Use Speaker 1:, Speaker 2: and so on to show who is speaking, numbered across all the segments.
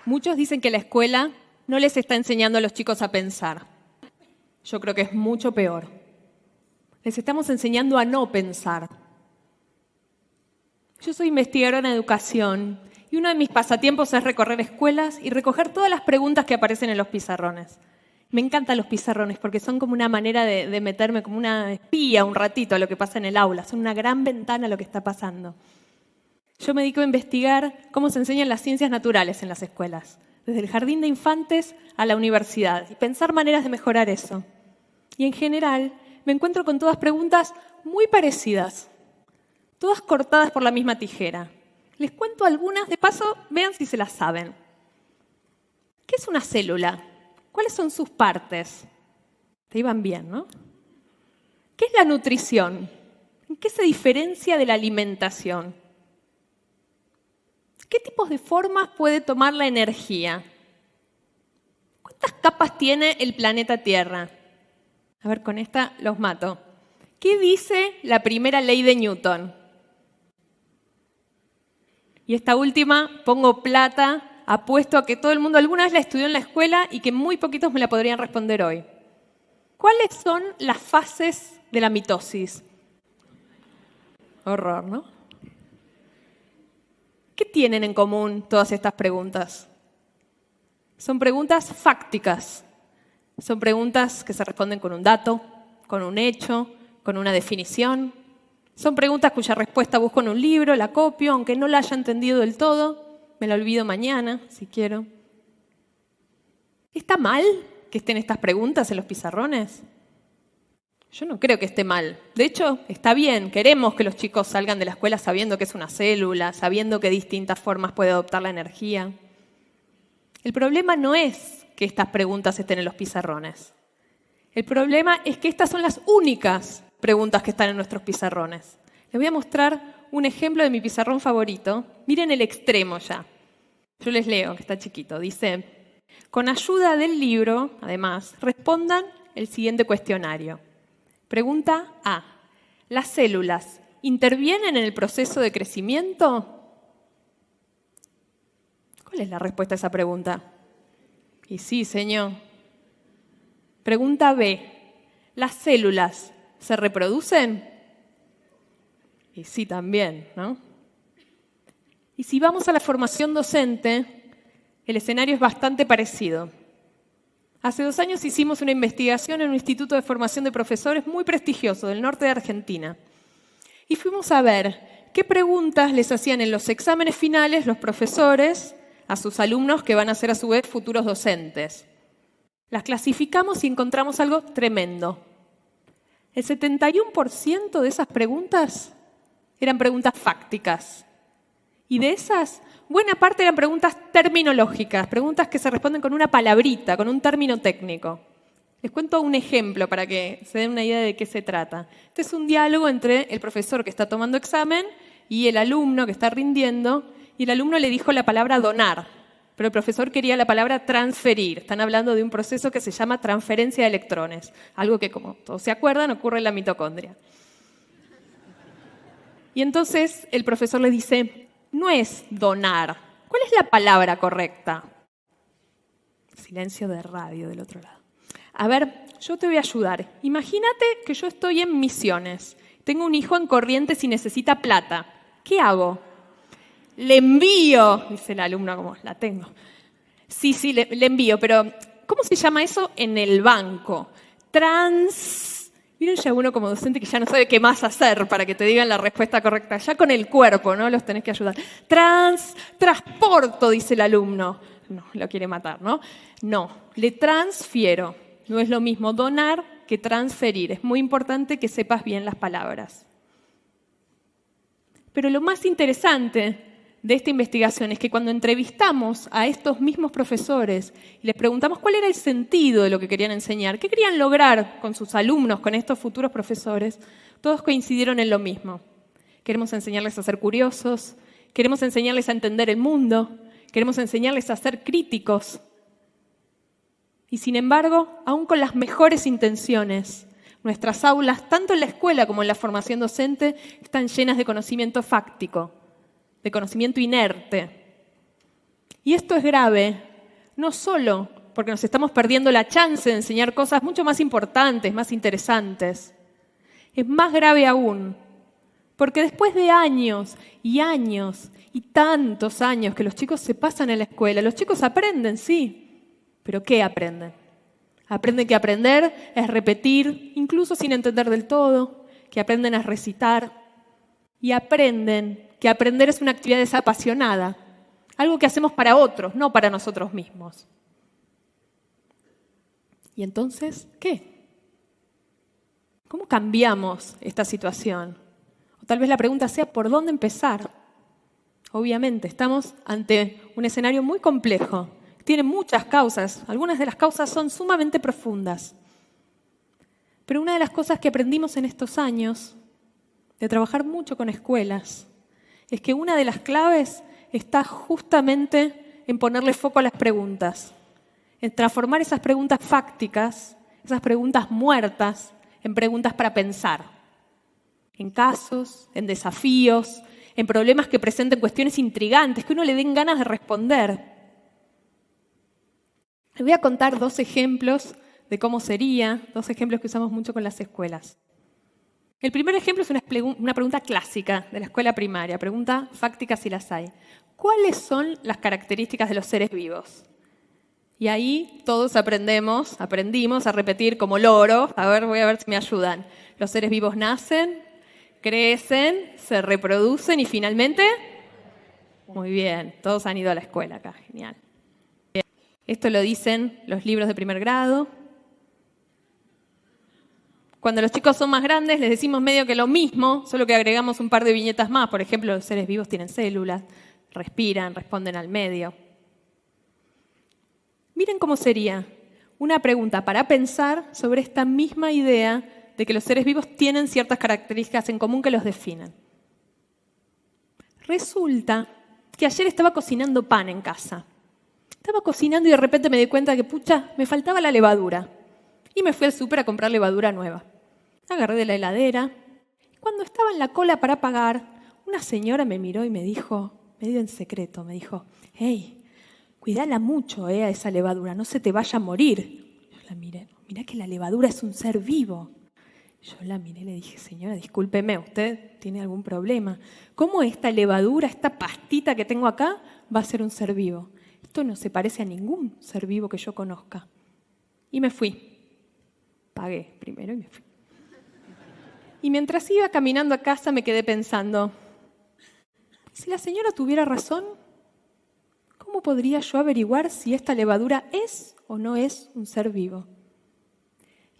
Speaker 1: Muchos dicen que la escuela no les está enseñando a los chicos a pensar. Yo creo que es mucho peor. Les estamos enseñando a no pensar. Yo soy investigadora en educación y uno de mis pasatiempos es recorrer escuelas y recoger todas las preguntas que aparecen en los pizarrones. Me encantan los pizarrones porque son como una manera de meterme como una espía un ratito a lo que pasa en el aula. Son una gran ventana a lo que está pasando. Yo me dedico a investigar cómo se enseñan las ciencias naturales en las escuelas, desde el jardín de infantes a la universidad, y pensar maneras de mejorar eso. Y en general me encuentro con todas preguntas muy parecidas, todas cortadas por la misma tijera. Les cuento algunas, de paso, vean si se las saben. ¿Qué es una célula? ¿Cuáles son sus partes? Te iban bien, ¿no? ¿Qué es la nutrición? ¿En qué se diferencia de la alimentación? ¿Qué tipos de formas puede tomar la energía? ¿Cuántas capas tiene el planeta Tierra? A ver, con esta los mato. ¿Qué dice la primera ley de Newton? Y esta última, pongo plata, apuesto a que todo el mundo alguna vez la estudió en la escuela y que muy poquitos me la podrían responder hoy. ¿Cuáles son las fases de la mitosis? Horror, ¿no? ¿Qué tienen en común todas estas preguntas? Son preguntas fácticas. Son preguntas que se responden con un dato, con un hecho, con una definición. Son preguntas cuya respuesta busco en un libro, la copio, aunque no la haya entendido del todo. Me la olvido mañana, si quiero. ¿Está mal que estén estas preguntas en los pizarrones? Yo no creo que esté mal. De hecho, está bien. Queremos que los chicos salgan de la escuela sabiendo que es una célula, sabiendo que de distintas formas puede adoptar la energía. El problema no es que estas preguntas estén en los pizarrones. El problema es que estas son las únicas preguntas que están en nuestros pizarrones. Les voy a mostrar un ejemplo de mi pizarrón favorito. Miren el extremo ya. Yo les leo, que está chiquito. Dice, con ayuda del libro, además, respondan el siguiente cuestionario. Pregunta A. ¿Las células intervienen en el proceso de crecimiento? ¿Cuál es la respuesta a esa pregunta? Y sí, señor. Pregunta B. ¿Las células se reproducen? Y sí, también, ¿no? Y si vamos a la formación docente, el escenario es bastante parecido. Hace 2 años hicimos una investigación en un instituto de formación de profesores muy prestigioso del norte de Argentina. Y fuimos a ver qué preguntas les hacían en los exámenes finales los profesores a sus alumnos que van a ser a su vez futuros docentes. Las clasificamos y encontramos algo tremendo. El 71% de esas preguntas eran preguntas fácticas. Y de esas, buena parte eran preguntas terminológicas, preguntas que se responden con una palabrita, con un término técnico. Les cuento un ejemplo para que se den una idea de qué se trata. Este es un diálogo entre el profesor que está tomando examen y el alumno que está rindiendo, y el alumno le dijo la palabra donar, pero el profesor quería la palabra transferir. Están hablando de un proceso que se llama transferencia de electrones, algo que, como todos se acuerdan, ocurre en la mitocondria. Y entonces el profesor le dice, no es donar. ¿Cuál es la palabra correcta? Silencio de radio del otro lado. A ver, yo te voy a ayudar. Imagínate que yo estoy en Misiones. Tengo un hijo en Corrientes y necesita plata. ¿Qué hago? Le envío, dice el alumno, como la tengo. Sí, le envío, pero ¿cómo se llama eso en el banco? Miren ya uno como docente que ya no sabe qué más hacer para que te digan la respuesta correcta. Ya con el cuerpo, ¿no? Los tenés que ayudar. Transporto, dice el alumno. No, lo quiere matar, ¿no? No, le transfiero. No es lo mismo donar que transferir. Es muy importante que sepas bien las palabras. Pero lo más interesante de esta investigación es que cuando entrevistamos a estos mismos profesores y les preguntamos cuál era el sentido de lo que querían enseñar, qué querían lograr con sus alumnos, con estos futuros profesores, todos coincidieron en lo mismo. Queremos enseñarles a ser curiosos, queremos enseñarles a entender el mundo, queremos enseñarles a ser críticos. Y sin embargo, aún con las mejores intenciones, nuestras aulas, tanto en la escuela como en la formación docente, están llenas de conocimiento fáctico, de conocimiento inerte. Y esto es grave, no solo porque nos estamos perdiendo la chance de enseñar cosas mucho más importantes, más interesantes. Es más grave aún, porque después de años y años y tantos años que los chicos se pasan en la escuela, los chicos aprenden, sí, pero ¿qué aprenden? Aprenden que aprender es repetir, incluso sin entender del todo, que aprenden a recitar y aprenden que aprender es una actividad desapasionada, algo que hacemos para otros, no para nosotros mismos. ¿Y entonces qué? ¿Cómo cambiamos esta situación? O tal vez la pregunta sea, ¿por dónde empezar? Obviamente, estamos ante un escenario muy complejo. Tiene muchas causas. Algunas de las causas son sumamente profundas. Pero una de las cosas que aprendimos en estos años de trabajar mucho con escuelas es que una de las claves está justamente en ponerle foco a las preguntas, en transformar esas preguntas fácticas, esas preguntas muertas, en preguntas para pensar, en casos, en desafíos, en problemas que presenten cuestiones intrigantes, que uno le den ganas de responder. Les voy a contar 2 ejemplos de cómo sería, 2 ejemplos que usamos mucho con las escuelas. El primer ejemplo es una pregunta clásica de la escuela primaria, pregunta fáctica si las hay. ¿Cuáles son las características de los seres vivos? Y ahí todos aprendimos a repetir como loro. Voy a ver si me ayudan. Los seres vivos nacen, crecen, se reproducen y finalmente... Muy bien, todos han ido a la escuela acá, genial. Esto lo dicen los libros de primer grado. Cuando los chicos son más grandes les decimos medio que lo mismo, solo que agregamos un par de viñetas más. Por ejemplo, los seres vivos tienen células, respiran, responden al medio. Miren cómo sería una pregunta para pensar sobre esta misma idea de que los seres vivos tienen ciertas características en común que los definen. Resulta que ayer estaba cocinando pan en casa. Estaba cocinando y de repente me di cuenta que, me faltaba la levadura. Y me fui al súper a comprar levadura nueva. Agarré de la heladera. Cuando estaba en la cola para pagar, una señora me miró y me dijo, medio en secreto, me dijo, hey, cuídala mucho a esa levadura, no se te vaya a morir. Yo la miré, mirá que la levadura es un ser vivo. Yo la miré y le dije, señora, discúlpeme, ¿usted tiene algún problema? ¿Cómo esta levadura, esta pastita que tengo acá, va a ser un ser vivo? Esto no se parece a ningún ser vivo que yo conozca. Y me fui. Pagué primero y me fui. Y mientras iba caminando a casa me quedé pensando, si la señora tuviera razón, ¿cómo podría yo averiguar si esta levadura es o no es un ser vivo?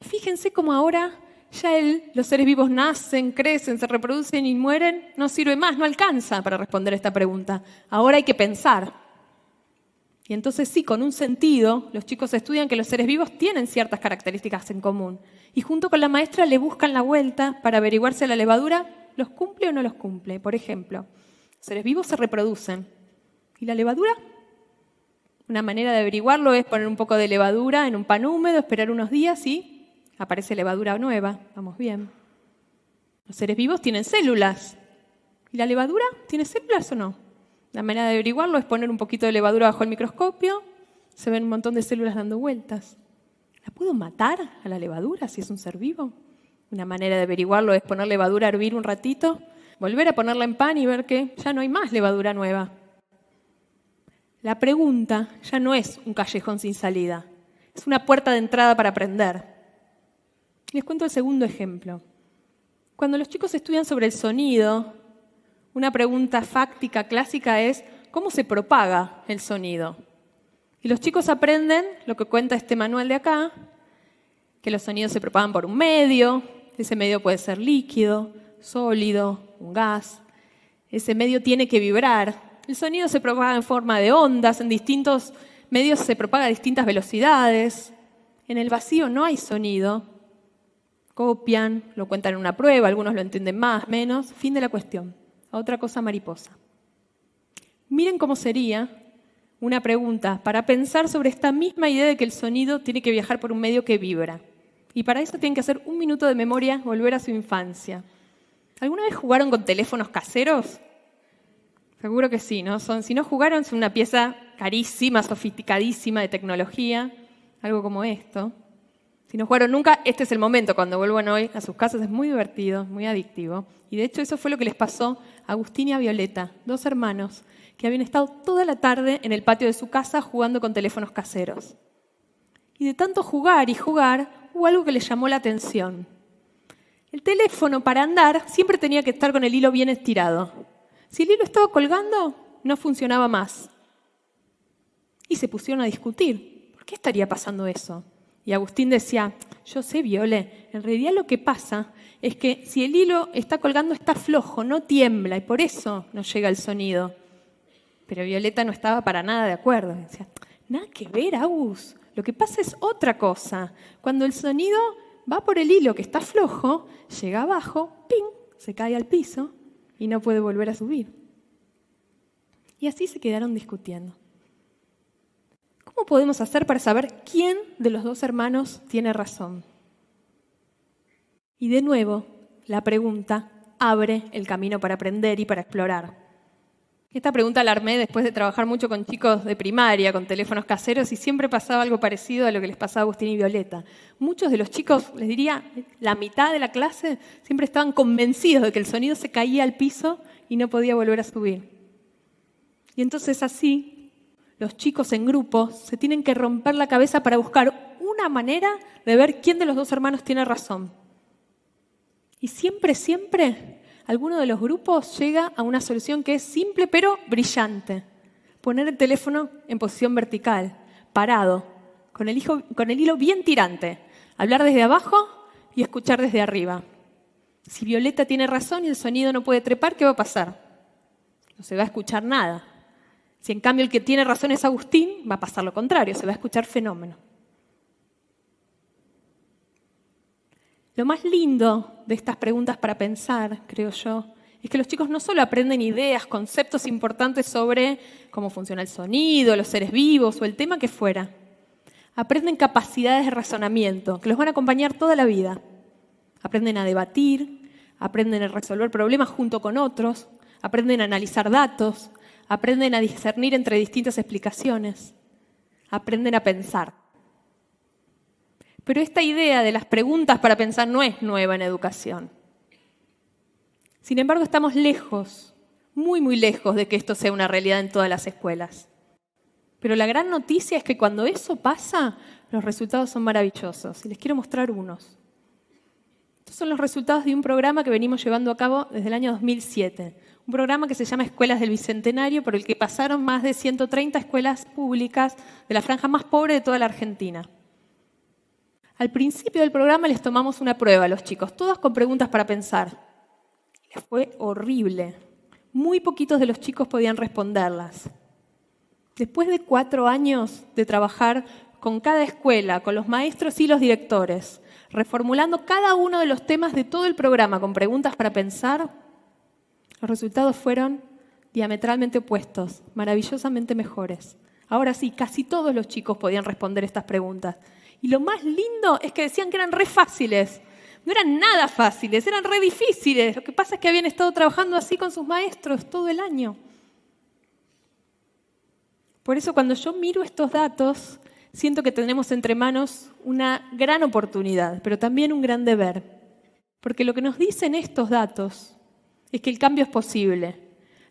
Speaker 1: Fíjense cómo ahora ya los seres vivos nacen, crecen, se reproducen y mueren, no sirve más, no alcanza para responder esta pregunta. Ahora hay que pensar. Y entonces sí, con un sentido, los chicos estudian que los seres vivos tienen ciertas características en común. Y junto con la maestra le buscan la vuelta para averiguar si la levadura los cumple o no los cumple. Por ejemplo, los seres vivos se reproducen. ¿Y la levadura? Una manera de averiguarlo es poner un poco de levadura en un pan húmedo, esperar unos días y aparece levadura nueva. Vamos bien. Los seres vivos tienen células. ¿Y la levadura tiene células o no? La manera de averiguarlo es poner un poquito de levadura bajo el microscopio. Se ven un montón de células dando vueltas. ¿La puedo matar a la levadura si es un ser vivo? Una manera de averiguarlo es poner levadura a hervir un ratito, volver a ponerla en pan y ver que ya no hay más levadura nueva. La pregunta ya no es un callejón sin salida. Es una puerta de entrada para aprender. Les cuento el segundo ejemplo. Cuando los chicos estudian sobre el sonido, una pregunta fáctica clásica es ¿cómo se propaga el sonido? Y los chicos aprenden lo que cuenta este manual de acá, que los sonidos se propagan por un medio, ese medio puede ser líquido, sólido, un gas. Ese medio tiene que vibrar. El sonido se propaga en forma de ondas, en distintos medios se propaga a distintas velocidades. En el vacío no hay sonido. Copian, lo cuentan en una prueba, algunos lo entienden más, menos. Fin de la cuestión. Otra cosa mariposa. Miren cómo sería una pregunta para pensar sobre esta misma idea de que el sonido tiene que viajar por un medio que vibra. Y para eso tienen que hacer 1 minuto de memoria, volver a su infancia. ¿Alguna vez jugaron con teléfonos caseros? Seguro que sí, ¿no? Si no jugaron, es una pieza carísima, sofisticadísima de tecnología, algo como esto. Si no jugaron nunca, este es el momento. Cuando vuelvan hoy a sus casas es muy divertido, muy adictivo. Y de hecho eso fue lo que les pasó a Agustín y a Violeta, 2 hermanos que habían estado toda la tarde en el patio de su casa jugando con teléfonos caseros. Y de tanto jugar y jugar, hubo algo que les llamó la atención. El teléfono, para andar, siempre tenía que estar con el hilo bien estirado. Si el hilo estaba colgando, no funcionaba más. Y se pusieron a discutir. ¿Por qué estaría pasando eso? Y Agustín decía, yo sé, Viole, en realidad lo que pasa es que si el hilo está colgando está flojo, no tiembla, y por eso no llega el sonido. Pero Violeta no estaba para nada de acuerdo. Decía, nada que ver, Agus. Lo que pasa es otra cosa. Cuando el sonido va por el hilo que está flojo, llega abajo, ¡ping!, se cae al piso y no puede volver a subir. Y así se quedaron discutiendo. ¿Cómo podemos hacer para saber quién de los 2 hermanos tiene razón? Y de nuevo, la pregunta abre el camino para aprender y para explorar. Esta pregunta la armé después de trabajar mucho con chicos de primaria, con teléfonos caseros, y siempre pasaba algo parecido a lo que les pasaba a Agustín y Violeta. Muchos de los chicos, les diría, la mitad de la clase, siempre estaban convencidos de que el sonido se caía al piso y no podía volver a subir. Y entonces así, los chicos en grupos se tienen que romper la cabeza para buscar una manera de ver quién de los 2 hermanos tiene razón. Y siempre, alguno de los grupos llega a una solución que es simple pero brillante. Poner el teléfono en posición vertical, parado, con el hilo bien tirante. Hablar desde abajo y escuchar desde arriba. Si Violeta tiene razón y el sonido no puede trepar, ¿qué va a pasar? No se va a escuchar nada. Si en cambio el que tiene razón es Agustín, va a pasar lo contrario, se va a escuchar fenómeno. Lo más lindo de estas preguntas para pensar, creo yo, es que los chicos no solo aprenden ideas, conceptos importantes sobre cómo funciona el sonido, los seres vivos o el tema que fuera. Aprenden capacidades de razonamiento que los van a acompañar toda la vida. Aprenden a debatir, aprenden a resolver problemas junto con otros, aprenden a analizar datos, aprenden a discernir entre distintas explicaciones, aprenden a pensar. Pero esta idea de las preguntas para pensar no es nueva en educación. Sin embargo, estamos lejos, muy lejos de que esto sea una realidad en todas las escuelas. Pero la gran noticia es que cuando eso pasa, los resultados son maravillosos. Y les quiero mostrar unos. Estos son los resultados de un programa que venimos llevando a cabo desde el año 2007. Un programa que se llama Escuelas del Bicentenario, por el que pasaron más de 130 escuelas públicas de la franja más pobre de toda la Argentina. Al principio del programa les tomamos una prueba a los chicos, todas con preguntas para pensar. Les fue horrible. Muy poquitos de los chicos podían responderlas. Después de 4 años de trabajar con cada escuela, con los maestros y los directores, reformulando cada uno de los temas de todo el programa con preguntas para pensar, los resultados fueron diametralmente opuestos, maravillosamente mejores. Ahora sí, casi todos los chicos podían responder estas preguntas. Y lo más lindo es que decían que eran re fáciles. No eran nada fáciles, eran re difíciles. Lo que pasa es que habían estado trabajando así con sus maestros todo el año. Por eso cuando yo miro estos datos, siento que tenemos entre manos una gran oportunidad, pero también un gran deber. Porque lo que nos dicen estos datos es que el cambio es posible.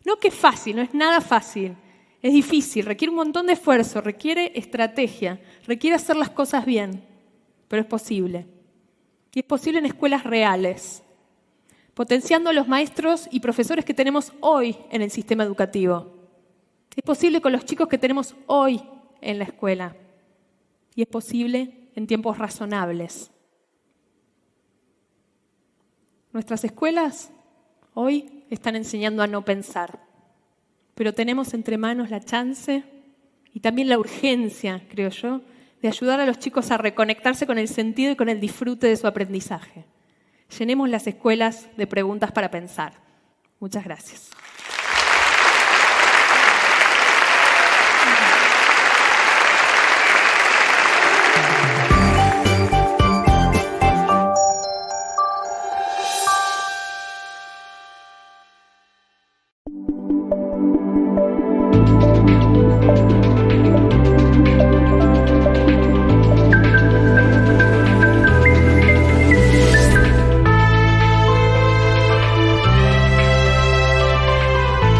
Speaker 1: No que es fácil, no es nada fácil. Es difícil, requiere un montón de esfuerzo, requiere estrategia, requiere hacer las cosas bien, pero es posible. Y es posible en escuelas reales, potenciando a los maestros y profesores que tenemos hoy en el sistema educativo. Es posible con los chicos que tenemos hoy en la escuela. Y es posible en tiempos razonables. Nuestras escuelas hoy están enseñando a no pensar. Pero tenemos entre manos la chance y también la urgencia, creo yo, de ayudar a los chicos a reconectarse con el sentido y con el disfrute de su aprendizaje. Llenemos las escuelas de preguntas para pensar. Muchas gracias.